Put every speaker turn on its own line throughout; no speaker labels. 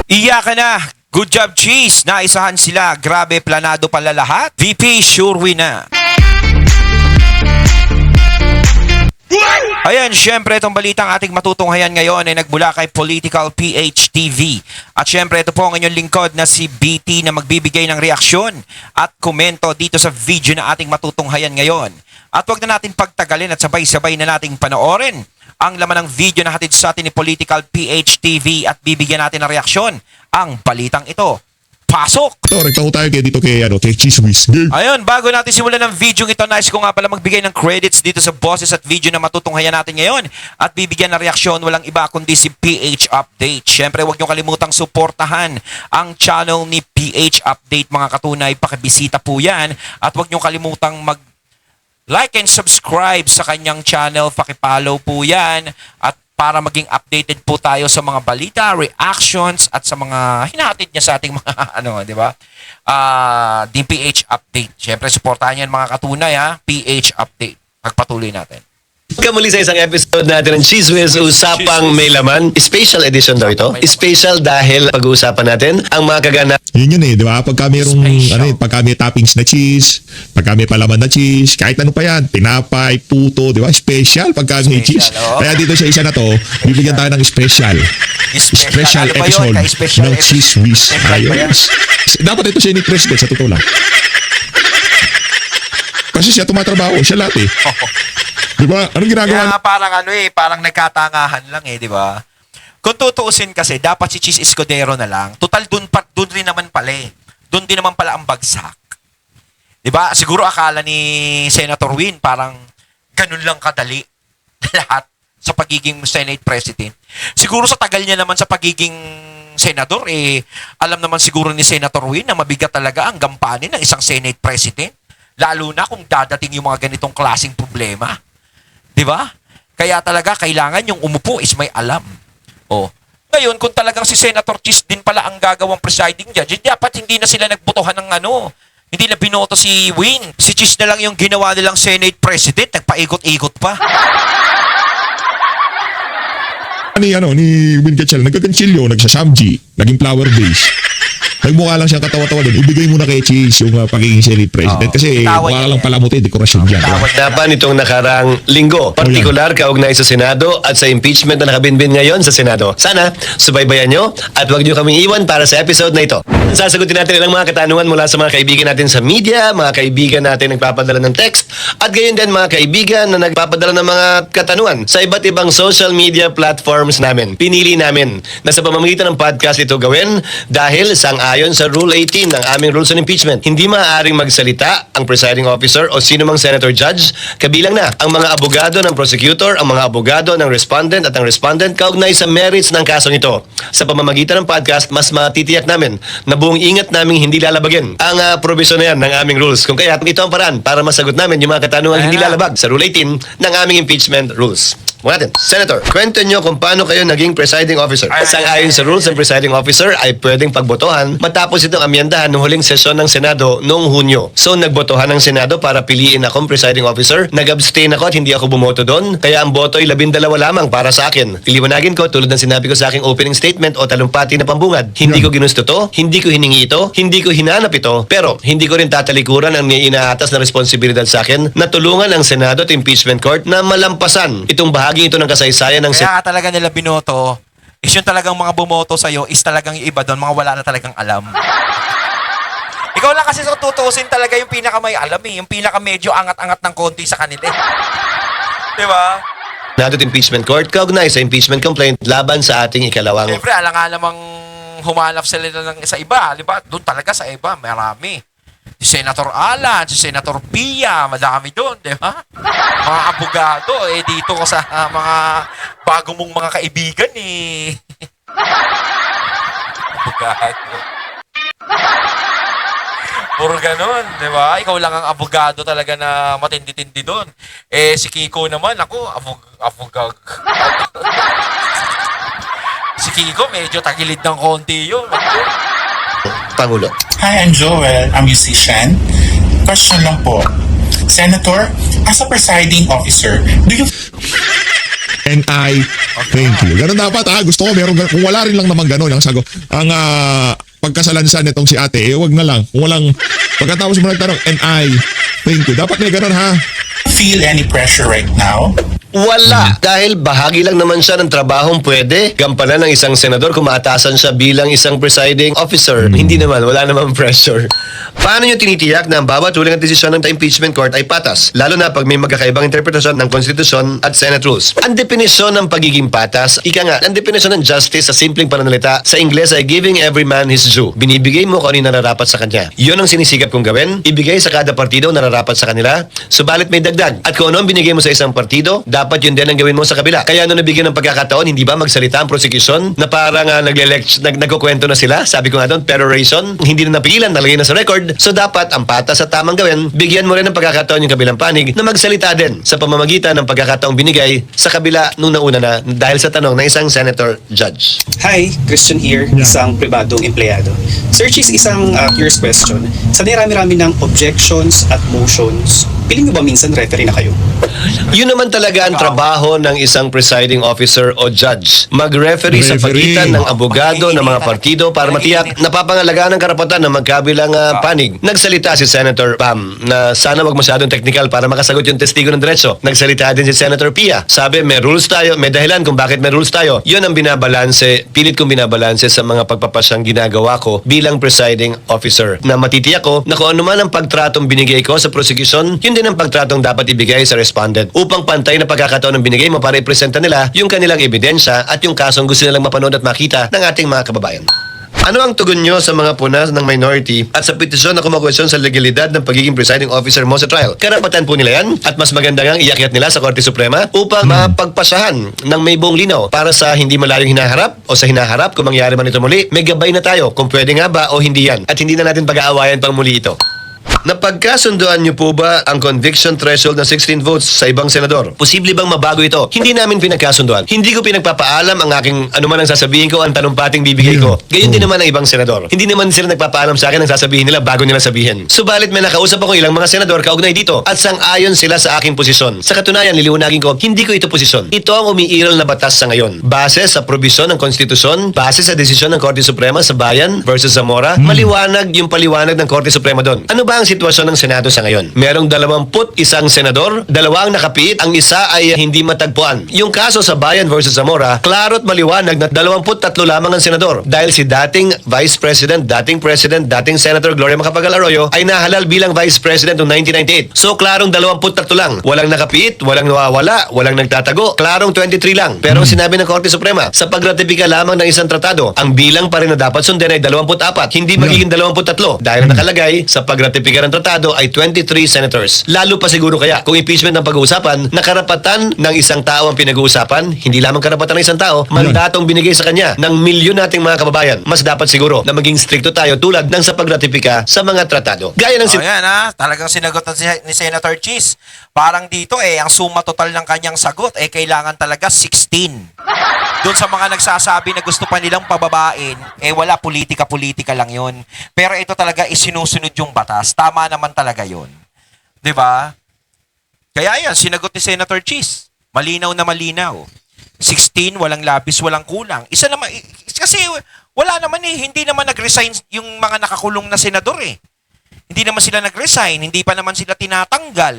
Iyak ka na! Good job, Cheese! Naisahan sila. Grabe, planado pala lahat. VP, sure win na. Ayan, syempre itong balitang ating matutunghayan ngayon ay nagmula kay Political PH TV. At syempre ito po ang inyong lingkod na si BT na magbibigay ng reaksyon at komento dito sa video na ating matutunghayan ngayon. At huwag na natin pagtagalin at sabay-sabay na nating panoorin ang laman ng video na hatid sa atin ni Political PH TV at bibigyan natin ng reaksyon ang balitang ito. Pasok!
Rekta ko tayo dito kay Cheese Whiz.
Ayun, bago natin simulan ng video ito, nice ko nga pala magbigay ng credits dito sa boses at video na matutunghayan natin ngayon at bibigyan ng reaksyon walang iba kundi si PH Update. Syempre, huwag niyo kalimutang suportahan ang channel ni PH Update mga katunay. Pakibisita po yan at huwag niyo kalimutang like and subscribe sa kanyang channel. Pakipollow po yan at para maging updated po tayo sa mga balita, reactions, at sa mga hinahatid niya sa ating mga, di ba? DPH Update. Siyempre, supportahan yan mga katunay, ha? PH Update. Pagpatuloy natin.
Muli sa isang episode natin ng Cheese Whiz, Usapang May Laman. Special edition daw ito. Special dahil pag-uusapan natin ang mga kaganap.
Yun di ba? Pagka mayroong, pagka may toppings na cheese, pagka may palaman na cheese, kahit ano pa yan, tinapay, puto, di ba? Special pagka may cheese. Kaya dito sa isa na to, bibigyan tayo ng special. Special episode ng Cheese Whiz. Ayun. Dapat ito siya ni President sa totoo lang. Kasi siya tumatrabaho, siya lahat eh. Diba? Anong ginagawa?
Kaya parang parang nagkatangahan lang di ba? Kung tutuusin kasi, dapat si Cheese Escudero na lang. Total, dun rin naman pala Dun din naman pala ang bagsak. Di ba? Siguro akala ni Senator Win, parang ganun lang kadali lahat sa pagiging Senate President. Siguro sa tagal niya naman sa pagiging Senador, alam naman siguro ni Senator Win na mabigat talaga ang gampanin ng isang Senate President. Lalo na kung dadating yung mga ganitong klaseng problema. Di ba? Kaya talaga kailangan yung umupo is may alam. Ngayon, kung talagang si Senator Cheese din pala ang gagawang presiding judge, dapat hindi na sila nagbotohan ng hindi na binoto si Win. Si Cheese na lang yung ginawa nilang Senate President, nagpaikot-ikot pa.
Ni Win Gatchel, nagkagansilyo, nagsasamji, naging flower base. Nagmukha lang siyang katawa-tawa doon. Ibigay mo na kay Cheese yung pagiging Senate President. Kasi mukha lang palamuti, dekorasyon dyan.
Dapat nitong nakarang linggo, partikular kaugnay sa Senado at sa impeachment na nakabinbin ngayon sa Senado. Sana, subaybayan nyo at huwag nyo kaming iwan para sa episode na ito. Sasagutin natin ilang mga katanungan mula sa mga kaibigan natin sa media, mga kaibigan natin nagpapadala ng text, at gayon din mga kaibigan na nagpapadala ng mga katanungan sa iba't ibang social media platforms namin. Pinili namin na sa pamamagitan ng podcast ito gawin dahil ayon sa Rule 18 ng aming Rules on Impeachment, hindi maaaring magsalita ang presiding officer o sino mang senator judge, kabilang na ang mga abogado ng prosecutor, ang mga abogado ng respondent at ang respondent kaugnay sa merits ng kasong ito. Sa pamamagitan ng podcast, mas matitiyak namin na buong ingat naming hindi lalabagin ang provision na yan ng aming rules. Kung kaya ito ang paraan para masagot namin yung mga katanungan hindi lalabag sa Rule 18 ng aming impeachment rules. Muna natin. Senator, kwento nyo kung paano kayo naging presiding officer. Sang-ayon sa rules ng presiding officer ay pwedeng pagbotohan matapos itong amyendahan ng huling sesyon ng Senado noong Hunyo. So, nagbotohan ng Senado para piliin akong presiding officer. Nag-abstain ako at hindi ako bumoto doon. Kaya ang boto ay 12 lamang para sa akin. Piliwanagin ko, tulad ng sinabi ko sa aking opening statement o talumpati na pambungad. Hindi ko ginusto to, hindi ko hiningi ito, hindi ko hinanap ito, pero hindi ko rin tatalikuran ang inaatas na responsibilidad sa akin na tulungan ang Senado at Impeachment Court na malampasan itong bahagi ito ng kasaysayan ng
Kaya talaga nila binoto, yung talagang mga bumoto sa'yo is talagang yung iba doon, mga wala na talagang alam. Ikaw lang kasi sa tutuusin talaga yung pinaka may alam yung pinaka medyo angat-angat ng konti sa kanila. Di ba?
Senado at Impeachment Court kaugnay sa impeachment complaint laban sa ating ikalawang.
Siyempre, alam nga namang humanap sila ng sa iba. Di ba? Doon talaga sa iba, marami. Si Senator Alan, si Senator Pia, madami doon, di ba? Mga abogado, dito ko sa mga bago mong mga kaibigan, Abogado. Puro ganun, di ba? Ikaw lang ang abogado talaga na matindi-tindi doon. Si Kiko naman, ako, abogag. Si Kiko, medyo tagilid ng konti yun.
Pangulo.
Hi, I'm Joel. I'm musician. Question lang po. Senator, as a presiding officer, do you
and I thank you. Ganun dapat gusto ko meron kung wala rin lang naman ganun ang sagot. Ang pagkasalansan nitong si ate, wag na lang. Kung walang pagkatapos mo nagtanong and I thank you. Dapat may ganun ha.
Feel any pressure right now?
Wala. Dahil bahagi lang naman siya ng trabahong pwede gampanan ng isang senador kung maatasan siya bilang isang presiding officer. Hindi naman. Wala namang pressure. Paano nyo tinitiyak na ang bawat huling at desisyon ng impeachment court ay patas? Lalo na pag may magkakaibang interpretasyon ng konstitusyon at Senate rules. Ang definisyon ng pagiging patas, ika nga, ang definisyon ng justice sa simpleng pananalita sa Ingles ay giving every man his due. Binibigay mo kung ano yung nararapat sa kanya. Yun ang sinisikap kong gawin. Ibigay sa kada partido ang nararapat sa kanila. Subalit may dagdag. At kung ano ang binigay mo sa isang partido, dapat yun din ang gawin mo sa kabila. Kaya nung nabigyan ng pagkakataon, hindi ba magsalita ang prosecution na parang nagkukwento na sila? Sabi ko nga doon, peroration. Hindi na napigilan, nalagay na sa record. So dapat ang patas at tamang gawin, bigyan mo rin ng pagkakataon yung kabilang panig na magsalita din sa pamamagitan ng pagkakataong binigay sa kabila nung nauna na dahil sa tanong ng isang senator judge.
Hi, Christian here, isang pribadong empleyado. Sir Cheese, isang curious question. Sa nirami-rami ng objections at motions, piling nyo ba minsan referee na kayo?
Yun naman talaga ang trabaho ng isang presiding officer o judge. Mag-referee sa pagitan ng abogado ng mga partido para matiyak napapangalagaan ang karapatan ng magkabilang panig. Nagsalita si Senator Pam na sana wag masyadong technical para makasagot yung testigo ng diretso. Nagsalita din si Senator Pia. Sabi may rules tayo, may dahilan kung bakit may rules tayo. Yun ang binabalanse, pilit kong binabalanse sa mga pagpapasyang ginagawa ko bilang presiding officer. Na matitiyak ko na kung ano man ang pagtratong binigay ko sa prosecution, yun din ang pagtratong dapat ibigay sa respondent upang pantay na pagkakataon ng binigay mo para ipresenta nila yung kanilang ebidensya at yung kasong gusto nilang mapanood at makita ng ating mga kababayan. Ano ang tugon nyo sa mga punas ng minority at sa petisyon na kumakwestiyon sa legalidad ng pagiging presiding officer mo sa trial? Karapatan po nila yan at mas maganda ngang iakyat nila sa Korte Suprema upang mapagpasahan ng may buong linaw para sa hindi malayong hinaharap o sa hinaharap kung mangyari man ito muli. May gabay na tayo kung pwede nga ba o hindi yan at hindi na natin pag-aawayan pang muli ito. Napagkasunduan niyo po ba ang conviction threshold na 16 votes sa ibang senador? Posible bang mabago ito? Hindi namin pinagkasunduan. Hindi ko pinagpapaalam ang aking anuman ang sasabihin ko, ang talumpating bibigay ko. Gayon din naman ang ibang senador. Hindi naman sila nagpapaalam sa akin ang sasabihin nila bago nila sabihin. Subalit may nakausap ako ilang mga senador kaugnay dito at sang-ayon sila sa aking posisyon. Sa katunayan, niliwanagin ko, hindi ko ito posisyon. Ito ang umiiral na batas sa ngayon. Base sa probisyon ng konstitusyon, base sa desisyon ng Korte Suprema sa Bayan versus Zamora, maliwanag yung paliwanag ng Korte Suprema doon. Ano ba ang sitwasyon ng Senado sa ngayon? Merong 21 senador, 2 ang nakapiit, ang isa ay hindi matagpuan. Yung kaso sa Bayan versus Zamora, klaro at maliwanag na 23 lamang ang senador dahil si dating Vice President, dating President, dating Senator Gloria Macapagal Arroyo ay nahalal bilang Vice President noong 1998. So klarong 23 lang. Walang nakapiit, walang nawawala, walang nagtatago. Klarong 23 lang. Pero ang sinabi ng Korte Suprema, sa pagratipika lamang ng isang tratado, ang bilang pa rin na dapat sundin ay 24. Hindi magiging 23 dahil nakalagay sa pagratipika ng tratado ay 23 senators. Lalo pa siguro kaya kung impeachment ang pag-uusapan, na karapatan ng isang tao ang pinag-uusapan, hindi lamang karapatan ng isang tao, mandatong binigay sa kanya ng milyon nating mga kababayan. Mas dapat siguro na maging stricto tayo tulad ng sa pagratipika sa mga tratado. Gaya ng
yan talagang sinagot ni Senator Cheese. Parang dito ang suma total ng kanyang sagot kailangan talaga 16. Doon sa mga nagsasabi na gusto pa nilang pababain, wala, politika-politika lang yon. Pero ito talaga isinusunod yung batas. Tama naman talaga yon. 'Di ba? Kaya yan, sinagot ni Senator Cheese. Malinaw na malinaw. 16, walang labis, walang kulang. Isa naman, kasi wala naman hindi naman nag-resign yung mga nakakulong na senador Hindi naman sila nag-resign, hindi pa naman sila tinatanggal.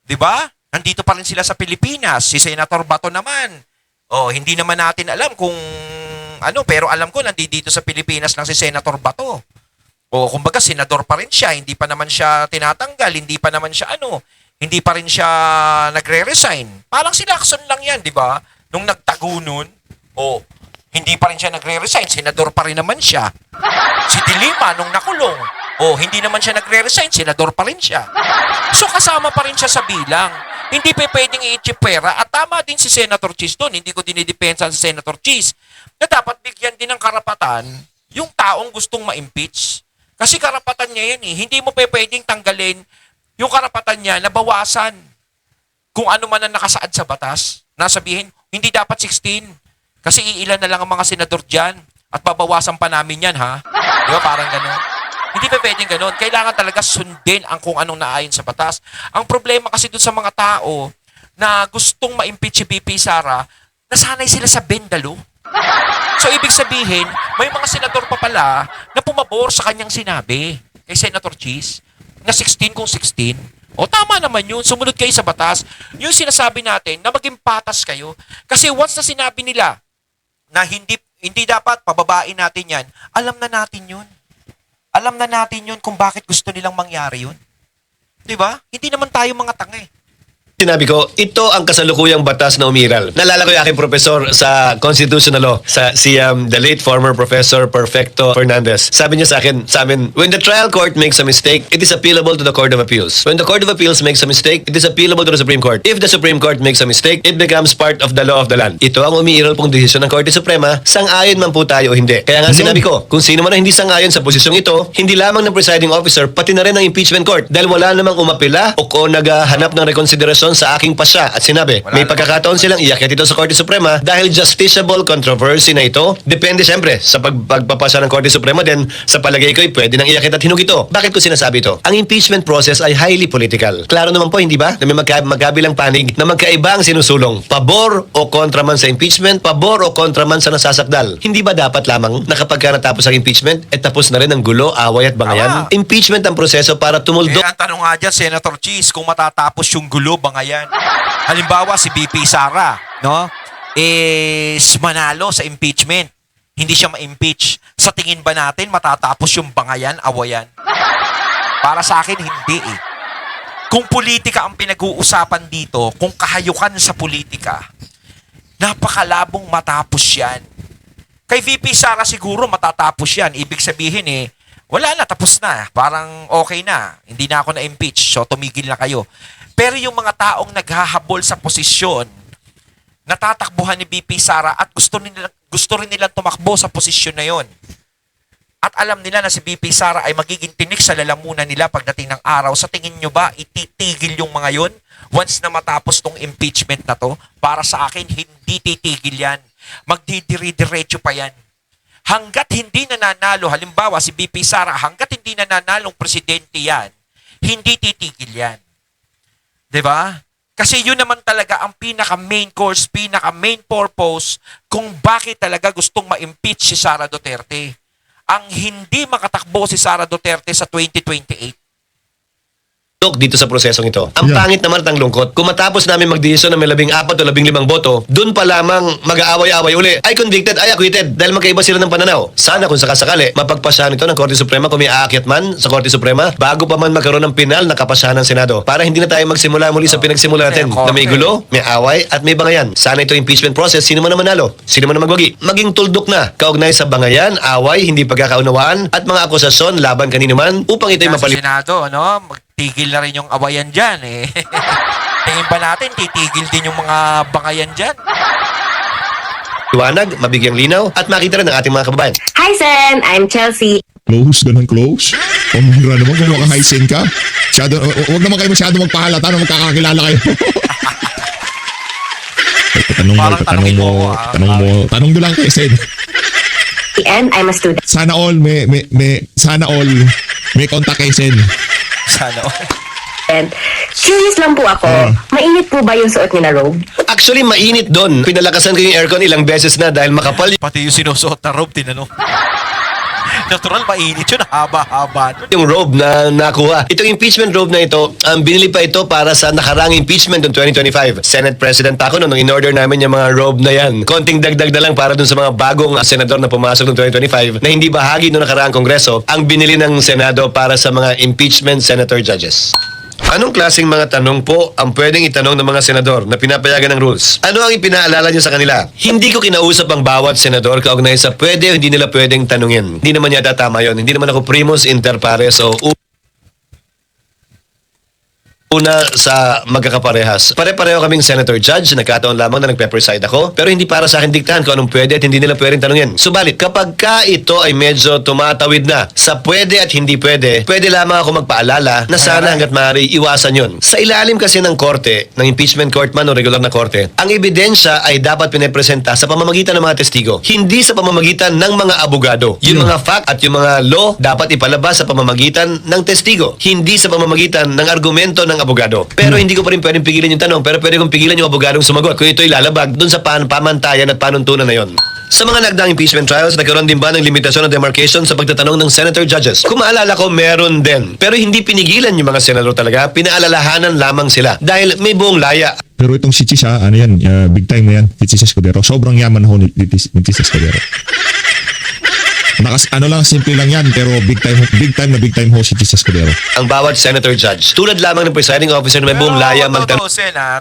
'Di ba? Nandito pa rin sila sa Pilipinas. Si Senator Bato naman. Hindi naman natin alam kung pero alam ko nandito sa Pilipinas lang si Senator Bato. Kumbaga senador pa rin siya, hindi pa naman siya tinatanggal, hindi pa naman siya hindi pa rin siya nagre-resign. Parang si Lacson lang 'yan, 'di ba? Nung nagtago nun, hindi pa rin siya nagre-resign, senador pa rin naman siya. Si Dilima nung nakulong, hindi naman siya nagre-resign, senador pa rin siya. So kasama pa rin siya sa bilang. Hindi pa pwedeng i-chipera at tama din si Senator Cheese doon. Hindi ko dinidepensa si Senator Cheese na dapat bigyan din ng karapatan yung taong gustong ma-impeach. Kasi karapatan niya yan Hindi mo pa pwedeng tanggalin yung karapatan niya na bawasan kung ano man ang nakasaad sa batas. Nasabihin, hindi dapat 16 kasi iilan na lang ang mga senador dyan at babawasan pa namin yan Di ba? Parang gano'n. Hindi pa pwedeng ganun. Kailangan talaga sundin ang kung anong naayon sa batas. Ang problema kasi doon sa mga tao na gustong ma-impeach si BP Sara, nasanay sila sa bendalo. So, ibig sabihin, may mga senador pa pala na pumabor sa kanyang sinabi kay Senator Cheese na 16 kung 16. O, tama naman yun. Sumunod kayo sa batas. Yung sinasabi natin na maging patas kayo. Kasi once na sinabi nila na hindi dapat pababain natin yan, alam na natin yun. Alam na natin yun kung bakit gusto nilang mangyari yun. Diba? Hindi naman tayo mga tanga eh.
Sinabi ko, ito ang kasalukuyang batas na umiral. Naalala ko yung aking professor sa Constitutional Law, the late former Professor Perfecto Fernandez. Sabi niya sa amin, when the trial court makes a mistake, it is appealable to the Court of Appeals. When the Court of Appeals makes a mistake, it is appealable to the Supreme Court. If the Supreme Court makes a mistake, it becomes part of the law of the land. Ito ang umiiral pong desisyon ng Korte Suprema, sang-ayon man po tayo o hindi. Kaya nga sinabi ko, kung sino man ang hindi sang-ayon sa posisyong ito, hindi lamang ng presiding officer, pati na rin ng impeachment court. Dahil wala namang umapila o naghahanap ng rekonsiderasyon sa aking pasya at sinabi, may pagkakataon silang iakyat ito sa Korte Suprema dahil justiciable controversy na ito. Depende siyempre sa pagpapasa ng Korte Suprema din, sa palagay ko ay pwede nang iakyat at hinug ito. Bakit ko sinasabi ito? Ang impeachment process ay highly political. Klaro naman po, hindi ba? Na may magkabilang panig na magkaiba ang sinusulong. Pabor o kontra man sa impeachment, pabor o kontra man sa nasasakdal. Hindi ba dapat lamang na kapag natapos ang impeachment, tapos na rin ang gulo, away at bangayan? Impeachment ang proseso para tumuldok.
Ang tanong nga dyan, Senator Cheese, kung matatapos yung gulo, bangayan. Halimbawa, si BP Sara, no? Is manalo sa impeachment. Hindi siya ma-impeach. Sa tingin ba natin matatapos yung bangayan, awayan? Para sa akin, hindi eh. Kung politika ang pinag-uusapan dito, kung kahayukan sa politika, napakalabong matapos yan. Kay VP Sara siguro matatapos yan. Ibig sabihin wala na, tapos na. Parang okay na. Hindi na ako na-impeach, so tumigil na kayo. Pero yung mga taong naghahabol sa posisyon, natatakbuhan ni BP Sara at gusto rin nilang tumakbo sa posisyon na yon. At alam nila na si BP Sara ay magiging tinik sa lalamunan nila pagdating ng araw. Sa tingin nyo ba, ititigil yung mga yon once na matapos tong impeachment na to? Para sa akin, hindi titigil yan. Magdidiri-diretso pa yan. Hanggat hindi nananalo, halimbawa si BP Sara, hanggat hindi nananalong presidente yan, hindi titigil yan. 'Di ba? Kasi yun naman talaga ang pinaka-main course, pinaka-main purpose kung bakit talaga gustong ma-impeach si Sara Duterte. Ang hindi makatakbo si Sara Duterte sa 2028.
Dito sa prosesong ito. Ang pangit naman at ang lungkot, kung matapos namin magdesisyon na may 14 o 15 boto, dun pa lamang mag-aaway-away uli. Ay convicted, ay acquitted, dahil magkaiba sila ng pananaw. Sana kung sakasakali, mapagpasahan ito ng Korte Suprema kung may aakyat man sa Korte Suprema, bago pa man magkaroon ng pinal na kapasahan ng Senado. Para hindi na tayo magsimula muli sa pinagsimula natin na may gulo, may away, at may bangayan. Sana ito impeachment process, sino man ang manalo, sino man ang magwagi. Maging tuldok na, kaugnay sa bangayan, away, hindi pagkakaunawaan, at mga akusasyon laban kanino man, upang ito'y
Sa
mapaliwanag.
Senado, tigil na rin yung awayan dyan eh. Tingin ba natin, titigil din yung mga bangayan dyan?
Mabigyang linaw, at makita rin ng ating mga kababayan.
Hi, Sen! I'm Chelsea.
Close, ganun close. Pamira naman, kung makahaisen ka. Huwag naman kayo masyado magpahalata na magkakakilala kayo. Tanong mo lang kay Sen.
And I'm a student.
Sana all may contact kay Sen.
Sana.
And curious lang po ako, mainit po ba yung suot niyo na robe?
Actually, mainit doon. Pinalakasan ko yung aircon ilang beses na dahil makapal
Pati yung sinusuot na robe, tinanong. Natural, mainit yun. Haba-haba.
yung robe na nakuha. Itong impeachment robe na ito, binili pa ito para sa nakarang impeachment ng 2025. Senate President pa ako nung in-order namin yung mga robe na yan. Konting dagdag na lang para dun sa mga bagong senador na pumasok ng 2025 na hindi bahagi ng nakaraang kongreso ang binili ng Senado para sa mga impeachment senator judges. Anong klaseng mga tanong po ang pwedeng itanong ng mga senador na pinapayagan ng rules? Ano ang ipinaalala niyo sa kanila? Hindi ko kinausap ang bawat senador kaugnay sa pwede o hindi nila pwedeng tanungin. Hindi naman yata tama yun. Hindi naman ako primus inter pares o una sa magkakaparehas. Pare-pareho kaming senator judge, nagkataon lamang na nagpe-preside ako, pero hindi para sa akin diktahan kung anong pwede at hindi nila pwedeng tanungin. Subalit, kapag ka ito ay medyo tumatawid na sa pwede at hindi pwede, pwede lamang ako magpaalala na sana hanggat maaari iwasan yun. Sa ilalim kasi ng korte, ng impeachment court man o regular na korte, ang ebidensya ay dapat pinepresenta sa pamamagitan ng mga testigo, hindi sa pamamagitan ng mga abogado. Yung mga fact at yung mga law dapat ipalabas sa pamamagitan ng testigo, hindi sa pamamagitan ng argumento ng ang abogado. Pero hindi ko pa rin pwedeng pigilan yung tanong, pero pwede kong pigilan yung abogadong sumagot kung ito'y lalabag dun sa pamantayan at panuntunan na yon. Sa mga nagdaang impeachment trials, nagkaroon din ba ng limitasyon o demarcation sa pagtatanong ng senator judges? Kung maalala ko, meron din. Pero hindi pinigilan yung mga senador talaga, pinaalalahanan lamang sila dahil may buong laya.
Pero itong si Chis, ano yan, big time na yan, si Chis Escudero. Sobrang yaman ho ni Chis Escudero. Ano lang, simple lang yan, pero big time ho si Chis Escudero.
Ang bawat senator judge, tulad lamang ng presiding officer na may buong laya magtanong.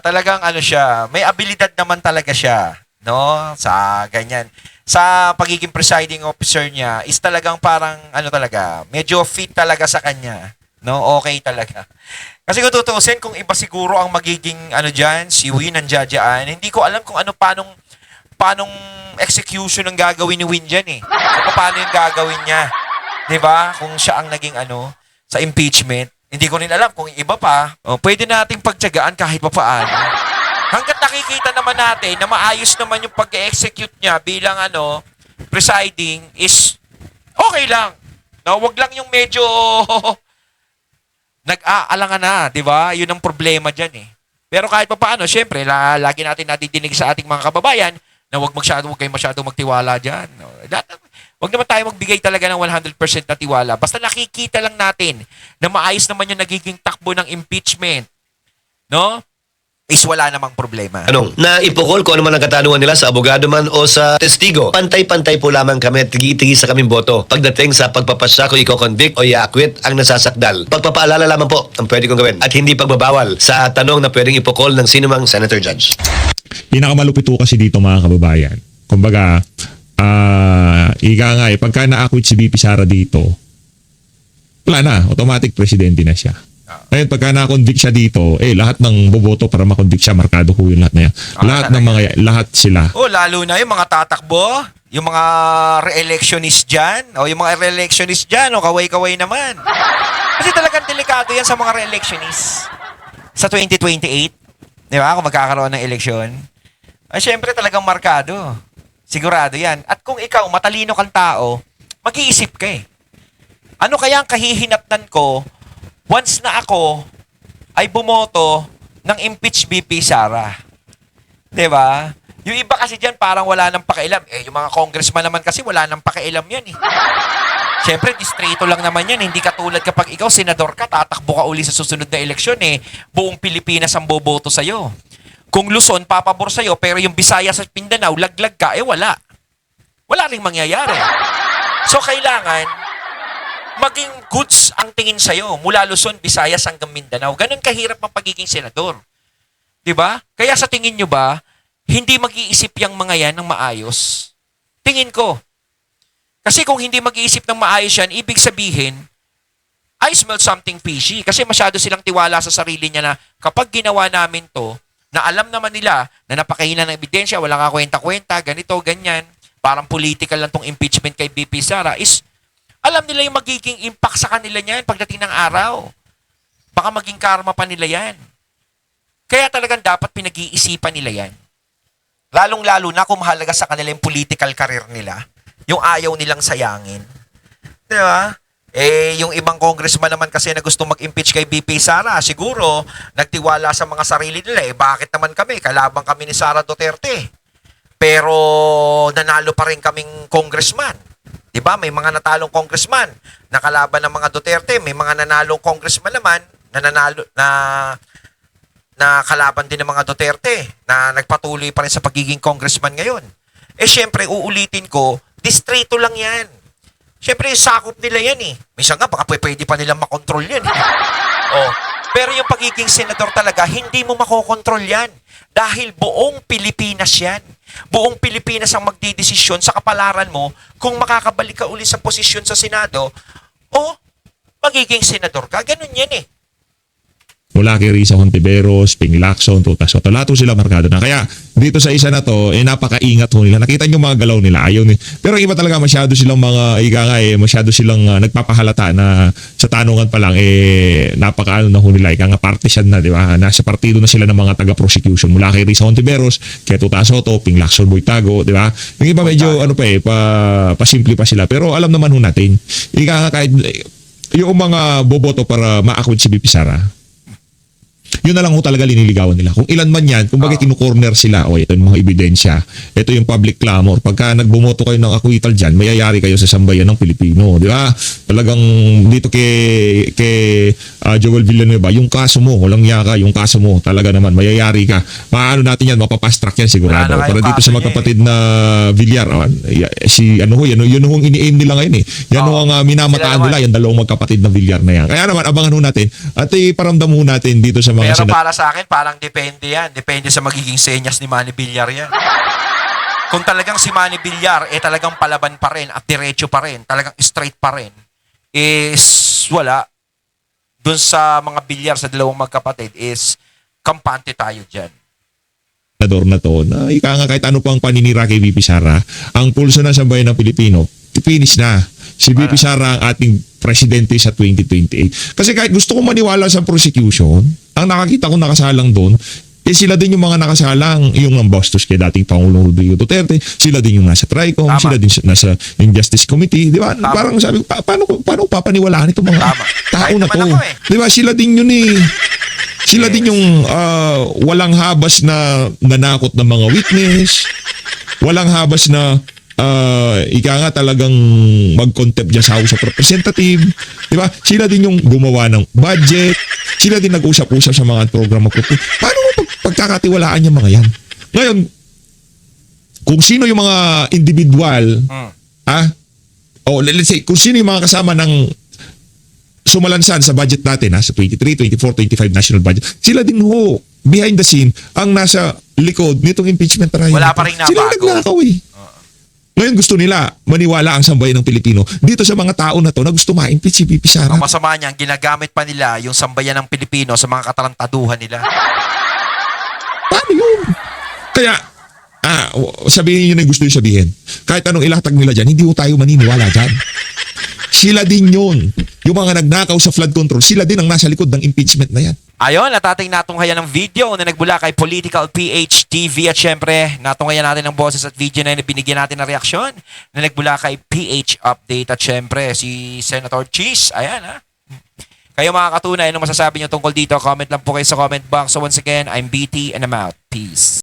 Talagang ano siya, may abilidad naman talaga siya, no? Sa ganyan. Sa pagiging presiding officer niya is talagang parang ano talaga, medyo fit talaga sa kanya, no? Okay talaga. Kasi kung tutuusin, kung iba siguro ang magiging ano diyan, si Win ang judgean, hindi ko alam kung ano paanong execution ang gagawin ni Win diyan eh. So, paano yung gagawin niya? 'Di ba? Kung siya ang naging ano sa impeachment, hindi ko rin alam kung iba pa. Pwede nating pagtiyagaan kahit papaano. Hangga't nakikita naman natin na maayos naman yung pag-execute niya bilang ano, presiding is okay lang. No, wag lang yung medyo nag-aalangan na, 'di ba? 'Yun ang problema diyan eh. Pero kahit papaano, syempre, lagi natin nadidinig sa ating mga kababayan na wag kayo masyado magtiwala diyan. No? Wag naman tayo magbigay talaga ng 100% na tiwala. Basta nakikita lang natin na maayos naman yung nagiging takbo ng impeachment. No? Is wala namang problema.
Na ipukol kung ano man ang katanungan nila sa abogado man o sa testigo. Pantay-pantay po lamang kami at tigi-tigi sa kaming boto pagdating sa pagpapasya kung i-convict o i-acquit ang nasasakdal. Pagpapaalala lamang po ang pwede kong gawin at hindi pagbabawal sa tanong na pwedeng ipukol ng sinumang senator judge.
Pinakamalupit po kasi dito mga kababayan. Kumbaga, ika nga pagka na-acquit si BP Sara dito, wala na, automatic presidente na siya. Ngayon, pagka na-convict siya dito, lahat ng boboto para ma-convict siya, markado ko yung lahat na yan. Lahat sila.
Lalo na yung mga tatakbo, yung mga re-electionist dyan, o yung mga re-electionist dyan, kaway-kaway naman. Kasi talagang delikado yan sa mga re-electionist. Sa 2028, di ba, kung magkakaroon ng eleksyon, syempre talagang markado. Sigurado yan. At kung ikaw, matalino kang tao, mag-iisip ka eh. Ano kaya ang kahihinatnan ko once na ako ay bumoto ng impeach BP Sara? 'Di ba? Yung iba kasi diyan parang wala nang pakialam. Yung mga congressman naman kasi wala nang pakialam yan eh. Siyempre, distrito lang naman yan. Hindi katulad kapag ikaw, senador ka, tatakbo ka uli sa susunod na eleksyon eh. Buong Pilipinas ang boboto sa'yo. Kung Luzon, papabor sa'yo, pero yung Visayas at Mindanao, laglag ka, wala. Wala ring mangyayari. So, kailangan maging goods ang tingin sa'yo mula Luzon, Visayas hanggang Mindanao. Ganun kahirap ang pagiging senador. Diba? Kaya sa tingin nyo ba, hindi mag-iisip yung mga yan ng maayos? Tingin ko. Kasi kung hindi mag-iisip ng maayos yan, ibig sabihin, I smell something fishy. Kasi masyado silang tiwala sa sarili niya na kapag ginawa namin to, na alam naman nila na napakahina ng ebidensya, wala ka kwenta-kwenta, ganito, ganyan, parang political lang tong impeachment kay BP Sara, is alam nila yung magiging impact sa kanila niyan pagdating ng araw. Baka maging karma pa nila yan. Kaya talagang dapat pinag-iisipan nila yan. Lalong-lalo na kung mahalaga sa kanila yung political career nila, yung ayaw nilang sayangin. Di ba? Yung ibang congressman naman kasi na gusto mag-impeach kay BP Sara, siguro nagtiwala sa mga sarili nila. Bakit naman kami? Kalabang kami ni Sara Duterte. Pero nanalo pa rin kaming congressman. Diba? May mga natalong congressman na kalaban ng mga Duterte. May mga nanalong congressman naman na kalaban din ng mga Duterte na nagpatuloy pa rin sa pagiging congressman ngayon. Syempre, uulitin ko, distrito lang yan. Syempre, sakop nila yan eh. Minsan nga, baka pwede pa nilang makontrol yan. Pero yung pagiging senador talaga, hindi mo makokontrol yan. Dahil buong Pilipinas yan. Buong Pilipinas ang magdidesisyon sa kapalaran mo kung makakabalik ka uli sa posisyon sa Senado o magiging senador ka. Ganun yan eh.
Mula kay Risa Hontiveros, Ping Lacson, Tuta Soto, lahat sila markado na. Kaya dito sa isa na to, napakaingat ho nila. Nakita niyo mga galaw nila, ayaw ni. Pero iba talaga masyado silang masyado silang nagpapahalata na sa tanungan pa lang napakaano na ho nila, nga partisan na, di ba? Nasa partido na sila ng mga taga-prosecution. Mula kay Risa Hontiveros, kay Tuta Soto, Ping Lacson, Boytago, di ba? Yung iba medyo pasimple pa sila. Pero alam naman ho natin, kahit yung mga boboto para ma-acquit si BP Sara, Yun na lang ho talaga liniligawan nila. Kung ilan man yan, kung bakit kinukorner sila, ito yung mga ebidensya, ito yung public clamor. Pagka nagbumoto kayo ng acquittal dyan, mayayari kayo sa sambayan ng Pilipino. Di ba? Talagang dito kay Joel Villanueva, yung kaso mo, walang yaka, yung kaso mo, talaga naman, mayayari ka. Maano natin yan, mapapast-track yan sigurado.
Wala na
Para
kayong
dito sa
kaso
magkapatid na Villar, yun ho, ini-aim nila ngayon eh. Yan ho ang minamataan
Sila
nila, yung dalawang magkapatid na Villar na yan. Kaya naman, abangan ho natin at iparamdam ho natin dito sa mga
Pero para sa akin, parang depende yan. Depende sa magiging senyas ni Manny Villar yan. Kung talagang si Manny Villar, talagang palaban pa rin at diretso pa rin, talagang straight pa rin, is wala. Dun sa mga Villar, sa dalawang magkapatid, is kampante tayo dyan.
senador na to, na ika nga kahit ano pang paninira kay VP Sara, ang pulso ng sambayan ng Pilipino, finish na. Si VP Sara ang ating presidente sa 2028. Kasi kahit gusto kong maniwala sa prosecution, ang nakakita ko nakasalang doon, sila din yung mga nakasalang, yung ang bastos kay dating Pangulong Rodrigo Duterte, sila din yung nasa TRICOM,
Tama.
sila din nasa yung Justice Committee, di ba?
Tama.
Parang sabi ko, paano papaniwalaan itong mga
Tama.
tao
Kahit
na
naman
to?
ako eh.
Di ba? Sila din yun eh. Sila
Yes.
din yung walang habas na nanakot ng mga witness, walang habas na ika nga talagang mag-contempt dyan sa House of Representative. Di ba? Sila din yung gumawa ng budget. Sila din nag-usap-usap sa mga programa ko. Paano mo pagkakatiwalaan yung mga yan? Ngayon, kung sino yung mga individual, let's say, kung sino yung mga kasama ng sumalansan sa budget natin, sa 23, 24, 25 national budget, sila din ho, behind the scene, ang nasa likod nitong impeachment trial.
Wala pa rin
Sila yung
nabago.
nagnakaw eh. Ngayon gusto nila maniwala ang sambayan ng Pilipino dito sa mga tao na to na gusto ma-impeach si VP Sara.
Ang masama niyan, ginagamit pa nila yung sambayan ng Pilipino sa mga katarantaduhan nila.
Paano yun? Kaya, sabihin nyo na yung gusto nyo sabihin. Kahit anong ilatag nila dyan, hindi ko tayo maniniwala dyan. Sila din yun. Yung mga nagnakaw sa flood control, sila din ang nasa likod ng impeachment na yan.
Ayon, at ating natunghayan ng video na nagbula kay Political PH TV at syempre, natunghayan natin ng boses at video na binigyan natin ng reaksyon na nagbula kay PH Update at syempre, si Senator Cheese. Ayan ha. Kayo mga katunay, ano masasabi nyo tungkol dito? Comment lang po kayo sa comment box. So once again, I'm BT and I'm out. Peace.